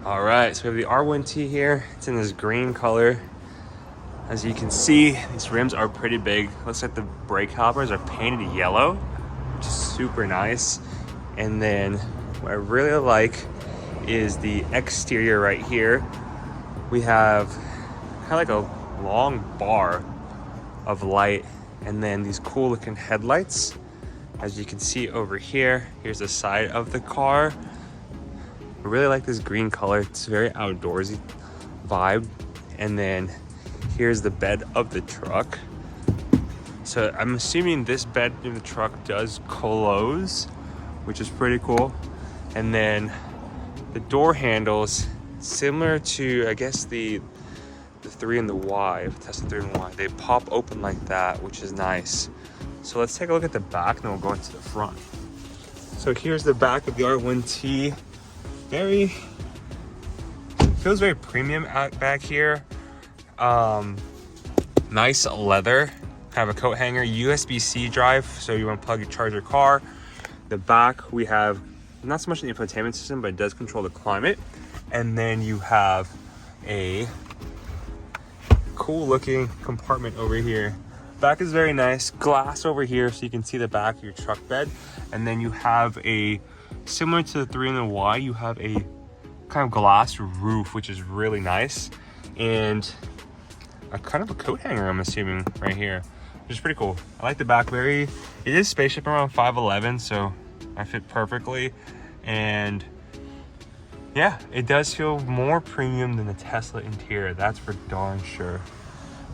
All right, so we have the R1T here. It's in this green color. As you can see, these rims are pretty big. Looks like the brake calipers are painted yellow, which is super nice. And then what I really like is the exterior right here. We have kind of like a long bar of light and then these cool looking headlights. As you can see over here, here's the side of the car. I really like this green color. It's very outdoorsy vibe. And then here's the bed of the truck. So I'm assuming this bed in the truck does close, which is pretty cool. And then the door handles, similar to, I guess, the 3 and the Y, Tesla 3 and Y, they pop open like that, which is nice. So let's take a look at the back and then we'll go into the front. So here's the back of the R1T. Feels very premium out back here. Nice leather, kind of a coat hanger, USB-C drive, so you want to plug and charge your car. The back, we have not so much the infotainment system, but it does control the climate. And then you have a cool looking compartment over here. Back is very nice, glass over here so you can see the back of your truck bed. And then you have a, similar to the 3 and the Y, you have a kind of glass roof, which is really nice. And a kind of a coat hanger, I'm assuming, right here, which is pretty cool. I like the back. It is spaceship, around 5'11", so I fit perfectly. And yeah, it does feel more premium than the Tesla interior, that's for darn sure.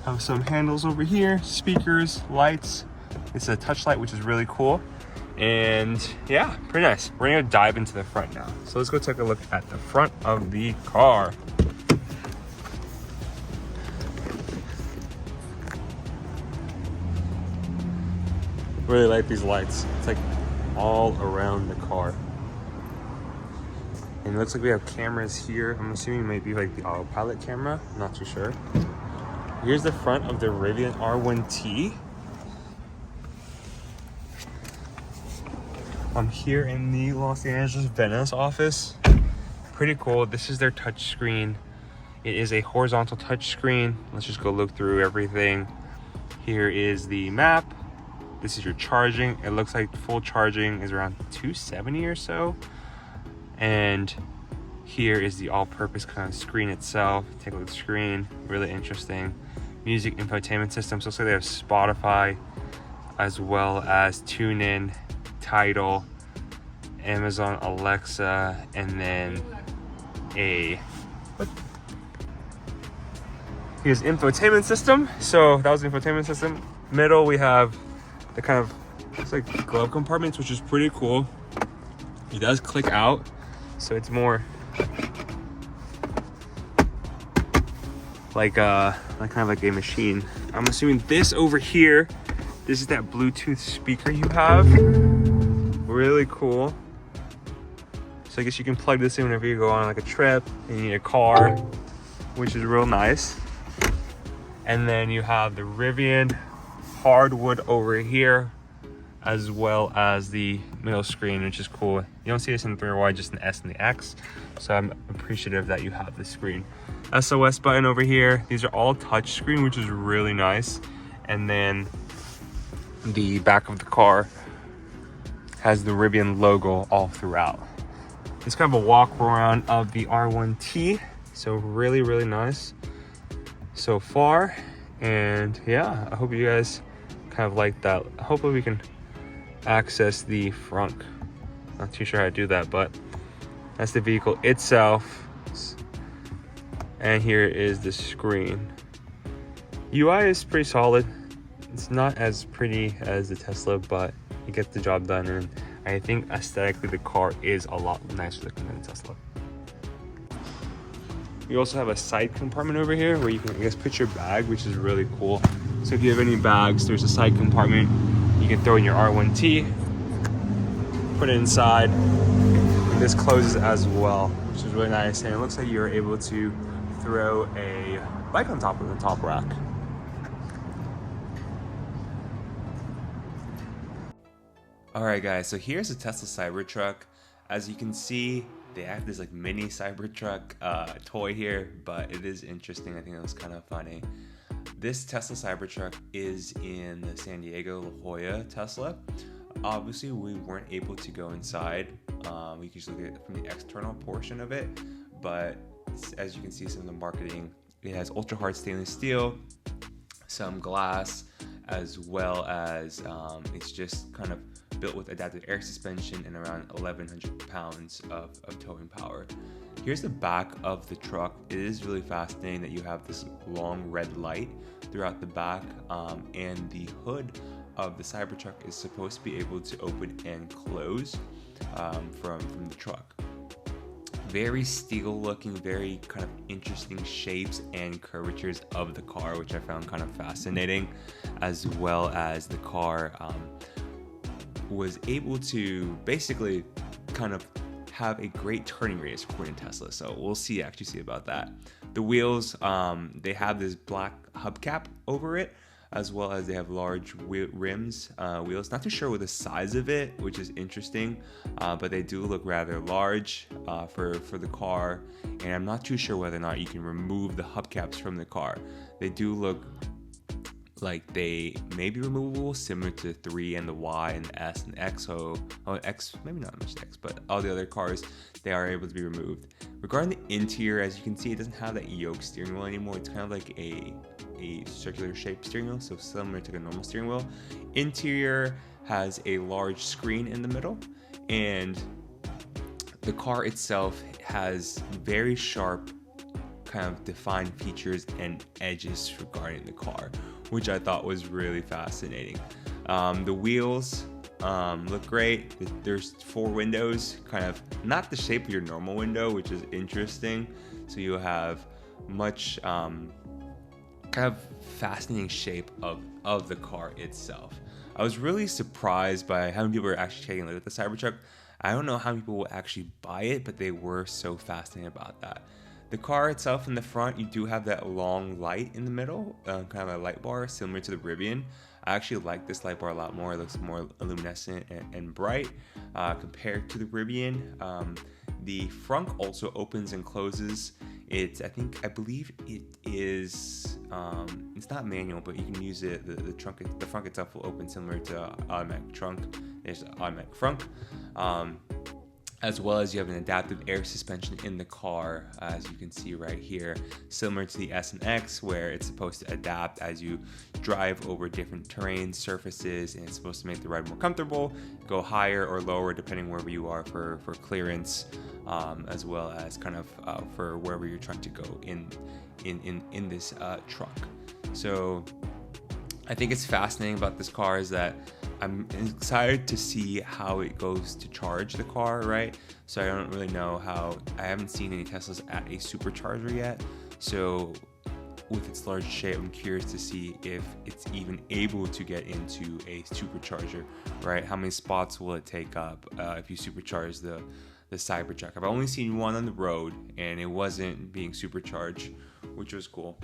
Have some handles over here, speakers, lights. It's a touch light, which is really cool. And yeah, pretty nice. We're gonna dive into the front now. So let's go take a look at the front of the car. Really like these lights. It's like all around the car. And it looks like we have cameras here. I'm assuming it might be like the autopilot camera. I'm not too sure. Here's the front of the Rivian R1T. I'm here in the Los Angeles Venice office. Pretty cool. This is their touch screen. It is a horizontal touch screen. Let's just go look through everything. Here is the map. This is your charging. It looks like full charging is around 270 or so. And here is the all-purpose kind of screen itself. Take a look at the screen, really interesting. Music infotainment system, so looks like they have Spotify, as well as TuneIn, Tidal, Amazon Alexa, and then here's infotainment system. So that was the infotainment system. Middle, we have the kind of, it's like glove compartments, which is pretty cool. It does click out, so it's more like kind of like a machine. I'm assuming this over here, this is that Bluetooth speaker you have. Really cool. So I guess you can plug this in whenever you go on like a trip and you need a car, which is real nice. And then you have the Rivian hardwood over here, as well as the middle screen, which is cool. You don't see this in the 3Y, just an S and the X. So I'm appreciative that you have this screen. SOS button over here. These are all touch screen, which is really nice. And then the back of the car has the Rivian logo all throughout. It's kind of a walk around of the R1T. So really, really nice so far. And yeah, I hope you guys kind of like that. Hopefully we can access the front. Not too sure how to do that, but that's the vehicle itself. And here is the screen. UI is pretty solid. It's not as pretty as the Tesla, but it gets the job done. And I think aesthetically the car is a lot nicer looking than the Tesla. We also have a side compartment over here where you can, I guess, put your bag, which is really cool. So if you have any bags, there's a side compartment. You can throw in your R1T, put it inside, and this closes as well, which is really nice. And it looks like you're able to throw a bike on top of the top rack. All right, guys, so here's a Tesla Cybertruck. As you can see, they have this like mini Cybertruck toy here, but it is interesting. I think it was kind of funny. This Tesla Cybertruck is in the San Diego La Jolla Tesla. Obviously, we weren't able to go inside. We could just look at it from the external portion of it, but as you can see, some of the marketing, it has ultra hard stainless steel, some glass, as well as it's just kind of built with adaptive air suspension and around 1,100 pounds of towing power. Here's the back of the truck. It is really fascinating that you have this long red light throughout the back, and the hood of the Cybertruck is supposed to be able to open and close from the truck. Very steel looking, very kind of interesting shapes and curvatures of the car, which I found kind of fascinating, as well as the car was able to basically kind of have a great turning radius according to Tesla. So we'll see about that. The wheels, they have this black hubcap over it, as well as they have large wheels. Not too sure what the size of it, which is interesting, but they do look rather large for the car, and I'm not too sure whether or not you can remove the hubcaps from the car. They do look like they may be removable, similar to the 3 and the Y and the S and X. X, maybe not much X, but all the other cars, they are able to be removed. Regarding the interior, as you can see, it doesn't have that yoke steering wheel anymore. It's kind of like a circular shaped steering wheel, so similar to the normal steering wheel. Interior has a large screen in the middle, and the car itself has very sharp, kind of defined features and edges regarding the car, which I thought was really fascinating. The wheels look great. There's 4 windows, kind of not the shape of your normal window, which is interesting. So you have much kind of fascinating shape of the car itself. I was really surprised by how many people are actually taking a look at the Cybertruck. I don't know how many people will actually buy it, but they were so fascinated about that. The car itself in the front, you do have that long light in the middle, kind of a light bar similar to the Rivian. I actually like this light bar a lot more. It looks more luminescent and bright compared to the Rivian. The front also opens and closes. I believe it is, it's not manual, but you can use it. The front itself will open similar to automatic trunk. There's an automatic front. As well as you have an adaptive air suspension in the car, as you can see right here, similar to the S and X, where it's supposed to adapt as you drive over different terrain surfaces, and it's supposed to make the ride more comfortable, go higher or lower depending wherever you are for clearance, as well as kind of for wherever you're trying to go in this truck. So I think it's fascinating about this car is that I'm excited to see how it goes to charge the car, right? So I don't really know I haven't seen any Teslas at a supercharger yet. So with its large shape, I'm curious to see if it's even able to get into a supercharger, right? How many spots will it take up if you supercharge the Cybertruck? I've only seen one on the road, and it wasn't being supercharged, which was cool.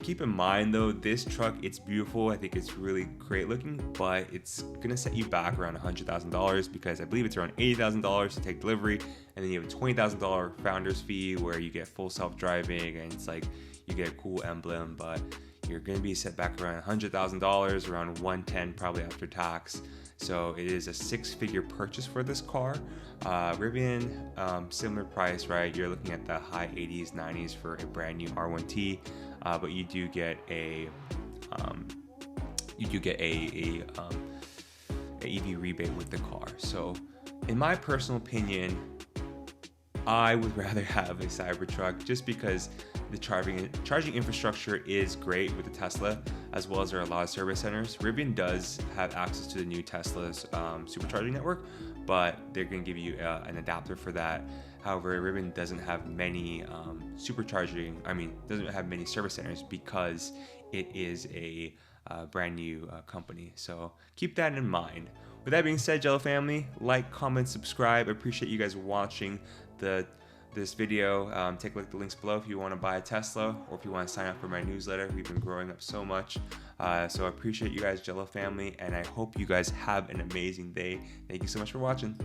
Keep in mind though, this truck, it's beautiful. I think it's really great looking, but it's gonna set you back around $100,000 because I believe it's around $80,000 to take delivery, and then you have a $20,000 founder's fee where you get full self-driving, and it's like you get a cool emblem, but you're gonna be set back around $100,000, around $110,000 probably after tax. So it is a 6-figure purchase for this car. Rivian, similar price, right? You're looking at the high 80s, 90s for a brand new R1T, but you do get a EV rebate with the car. So in my personal opinion, I would rather have a Cybertruck just because the charging infrastructure is great with the Tesla, as well as there are a lot of service centers. Rivian does have access to the new Tesla's supercharging network, but they're going to give you an adapter for that. However, Rivian doesn't have many doesn't have many service centers because it is a brand new company. So keep that in mind. With that being said, Jello family, like, comment, subscribe. I appreciate you guys watching this video. Take a look at the links below if you want to buy a Tesla or if you want to sign up for my newsletter. We've been growing up so much. So I appreciate you guys, Jello family, and I hope you guys have an amazing day. Thank you so much for watching.